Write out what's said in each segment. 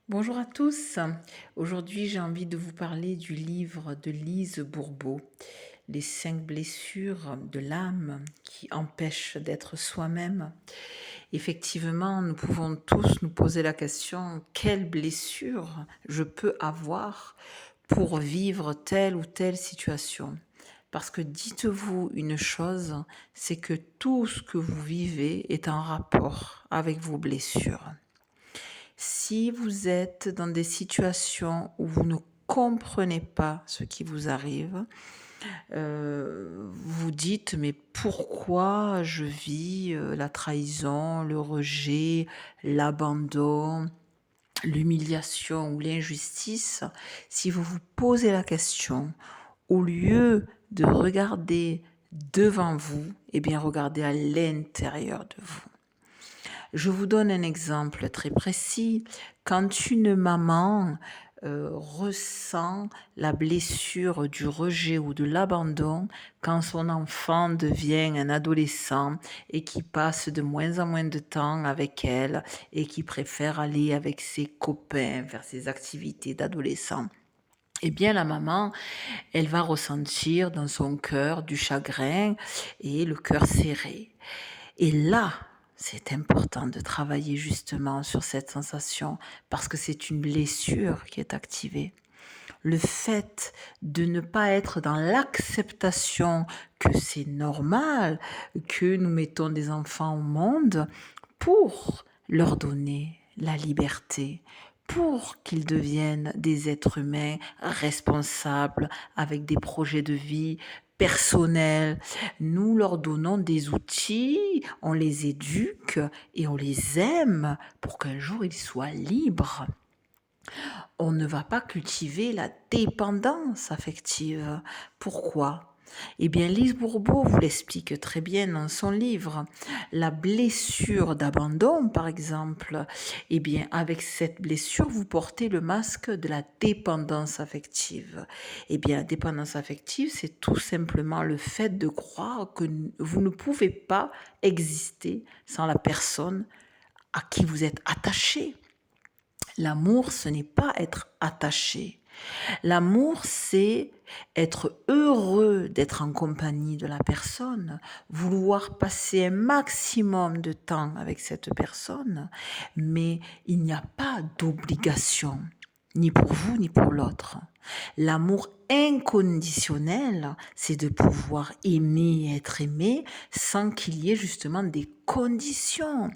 Bonjour à tous. Aujourd'hui, j'ai envie de vous parler du livre de Lise Bourbeau, Les 5 blessures de l'âme qui empêchent d'être soi-même. Effectivement, nous pouvons tous nous poser la question, quelle blessure je peux avoir pour vivre telle ou telle situation? Parce que dites-vous une chose, c'est que tout ce que vous vivez est en rapport avec vos blessures. Si vous êtes dans des situations où vous ne comprenez pas ce qui vous arrive, vous dites mais pourquoi je vis la trahison, le rejet, l'abandon, l'humiliation ou l'injustice? Si vous vous posez la question, au lieu de regarder devant vous, eh bien regardez à l'intérieur de vous. Je vous donne un exemple très précis. Quand une maman ressent la blessure du rejet ou de l'abandon, quand son enfant devient un adolescent et qui passe de moins en moins de temps avec elle et qui préfère aller avec ses copains faire ses activités d'adolescent, eh bien la maman, elle va ressentir dans son cœur du chagrin et le cœur serré. Et là, c'est important de travailler justement sur cette sensation parce que c'est une blessure qui est activée. Le fait de ne pas être dans l'acceptation que c'est normal que nous mettons des enfants au monde pour leur donner la liberté, pour qu'ils deviennent des êtres humains responsables avec des projets de vie personnels. Nous leur donnons des outils, on les éduque et on les aime pour qu'un jour ils soient libres. On ne va pas cultiver la dépendance affective. Pourquoi? Eh bien, Lise Bourbeau vous l'explique très bien dans son livre. La blessure d'abandon, par exemple, eh bien, avec cette blessure, vous portez le masque de la dépendance affective. Eh bien, la dépendance affective, c'est tout simplement le fait de croire que vous ne pouvez pas exister sans la personne à qui vous êtes attaché. L'amour, ce n'est pas être attaché. L'amour, c'est être heureux d'être en compagnie de la personne, vouloir passer un maximum de temps avec cette personne, mais il n'y a pas d'obligation, ni pour vous, ni pour l'autre. L'amour inconditionnel, c'est de pouvoir aimer et être aimé sans qu'il y ait justement des conditions.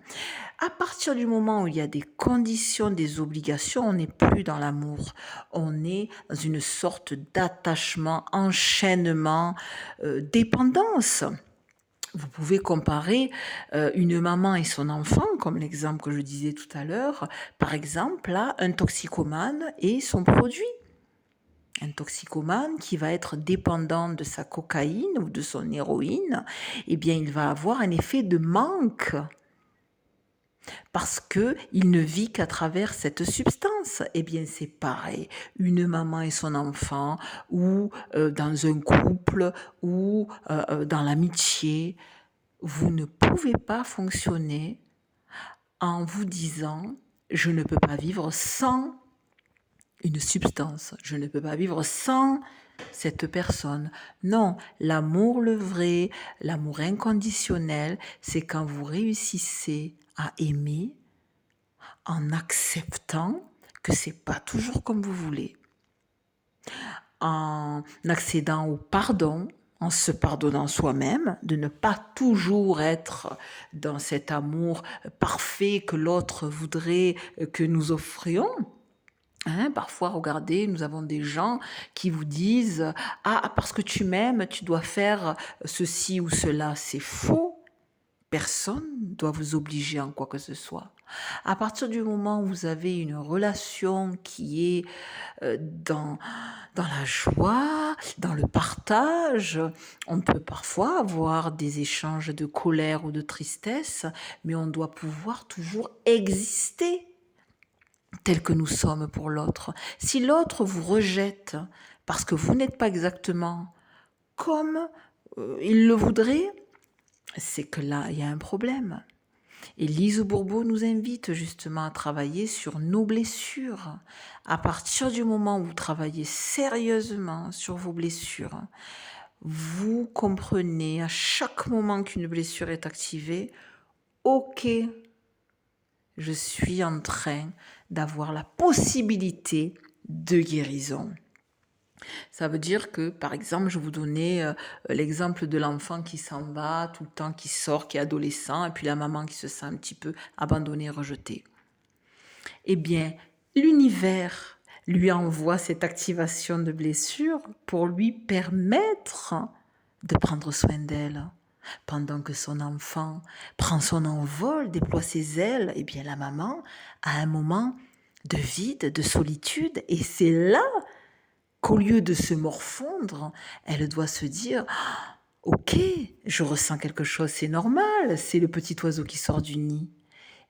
À partir du moment où il y a des conditions, des obligations, on n'est plus dans l'amour. On est dans une sorte d'attachement, enchaînement, dépendance. Vous pouvez comparer une maman et son enfant, comme l'exemple que je disais tout à l'heure, par exemple, à un toxicomane et son produit. Un toxicomane qui va être dépendant de sa cocaïne ou de son héroïne, eh bien, il va avoir un effet de manque parce que il ne vit qu'à travers cette substance. Eh bien, c'est pareil. Une maman et son enfant, ou dans un couple, ou dans l'amitié, vous ne pouvez pas fonctionner en vous disant je ne peux pas vivre sans une substance, je ne peux pas vivre sans cette personne. Non, l'amour le vrai, l'amour inconditionnel, c'est quand vous réussissez à aimer en acceptant que c'est pas toujours comme vous voulez, en accédant au pardon, en se pardonnant soi-même, de ne pas toujours être dans cet amour parfait que l'autre voudrait que nous offrions. Parfois, regardez, nous avons des gens qui vous disent ah, parce que tu m'aimes, tu dois faire ceci ou cela. C'est faux. Personne ne doit vous obliger en quoi que ce soit. À partir du moment où vous avez une relation qui est dans la joie, dans le partage, on peut parfois avoir des échanges de colère ou de tristesse, mais on doit pouvoir toujours exister tel que nous sommes pour l'autre. Si l'autre vous rejette parce que vous n'êtes pas exactement comme il le voudrait, c'est que là, il y a un problème. Et Lise Bourbeau nous invite justement à travailler sur nos blessures. À partir du moment où vous travaillez sérieusement sur vos blessures, vous comprenez à chaque moment qu'une blessure est activée, ok, je suis en train d'avoir la possibilité de guérison. Ça veut dire que, par exemple, je vous donnais l'exemple de l'enfant qui s'en va tout le temps, qui sort, qui est adolescent, et puis la maman qui se sent un petit peu abandonnée, rejetée. Eh bien, l'univers lui envoie cette activation de blessure pour lui permettre de prendre soin d'elle. Pendant que son enfant prend son envol, déploie ses ailes, eh bien la maman a un moment de vide, de solitude, et c'est là qu'au lieu de se morfondre, elle doit se dire « Ok, je ressens quelque chose, c'est normal, c'est le petit oiseau qui sort du nid. »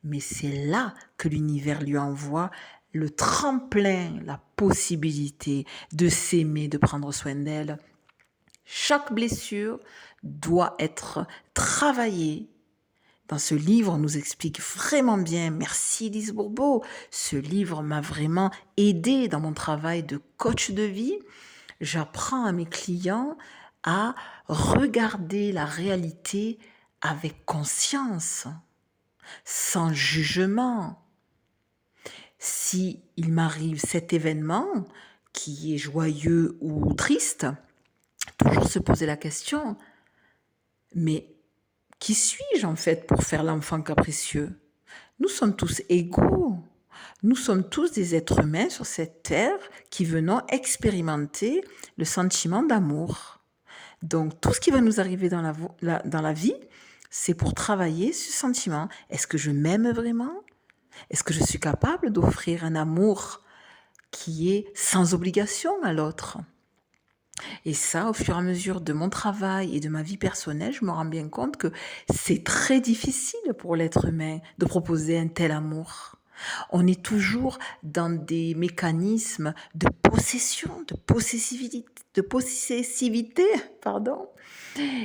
Mais c'est là que l'univers lui envoie le tremplin, la possibilité de s'aimer, de prendre soin d'elle. Chaque blessure doit être travaillée. Dans ce livre, on nous explique vraiment bien, merci Lise Bourbeau, ce livre m'a vraiment aidé dans mon travail de coach de vie. J'apprends à mes clients à regarder la réalité avec conscience, sans jugement. Si il m'arrive cet événement qui est joyeux ou triste, toujours se poser la question, mais qui suis-je en fait pour faire l'enfant capricieux? Nous sommes tous égaux. Nous sommes tous des êtres humains sur cette terre qui venons expérimenter le sentiment d'amour. Donc tout ce qui va nous arriver dans la vie, c'est pour travailler ce sentiment. Est-ce que je m'aime vraiment? Est-ce que je suis capable d'offrir un amour qui est sans obligation à l'autre? Et ça, au fur et à mesure de mon travail et de ma vie personnelle, je me rends bien compte que c'est très difficile pour l'être humain de proposer un tel amour. On est toujours dans des mécanismes de possession, de possessivité, pardon.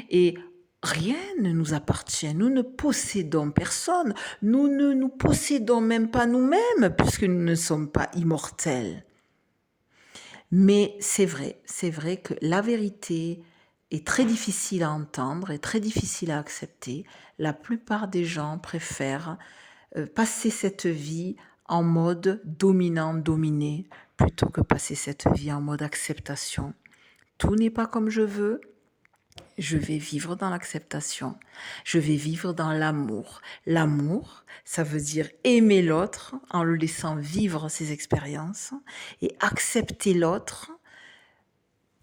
Et rien ne nous appartient. Nous ne possédons personne. Nous ne nous possédons même pas nous-mêmes puisque nous ne sommes pas immortels. Mais c'est vrai que la vérité est très difficile à entendre et très difficile à accepter. La plupart des gens préfèrent passer cette vie en mode dominant-dominé plutôt que passer cette vie en mode acceptation. Tout n'est pas comme je veux. Je vais vivre dans l'acceptation. Je vais vivre dans l'amour. L'amour, ça veut dire aimer l'autre en le laissant vivre ses expériences et accepter l'autre.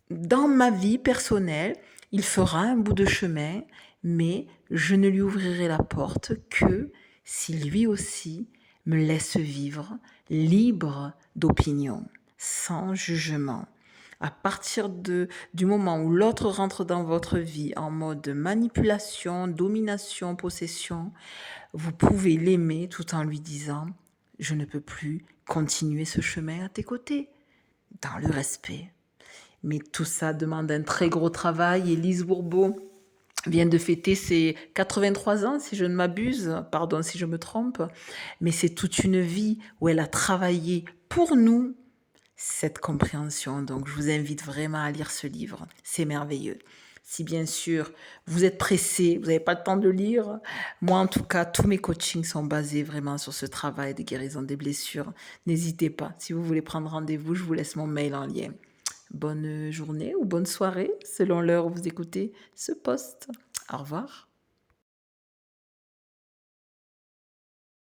Dans ma vie personnelle, il fera un bout de chemin, mais je ne lui ouvrirai la porte que si lui aussi me laisse vivre libre d'opinion, sans jugement. À partir du moment où l'autre rentre dans votre vie en mode manipulation, domination, possession, vous pouvez l'aimer tout en lui disant « Je ne peux plus continuer ce chemin à tes côtés », dans le respect. Mais tout ça demande un très gros travail. Et Lise Bourbeau vient de fêter ses 83 ans, si je ne m'abuse, pardon si je me trompe, mais c'est toute une vie où elle a travaillé pour nous cette compréhension. Donc je vous invite vraiment à lire ce livre, c'est merveilleux. Si bien sûr vous êtes pressé, vous n'avez pas le temps de lire, moi en tout cas tous mes coachings sont basés vraiment sur ce travail de guérison des blessures. N'hésitez pas, si vous voulez prendre rendez-vous, je vous laisse mon mail en lien. Bonne journée ou bonne soirée selon l'heure où vous écoutez ce post. Au revoir.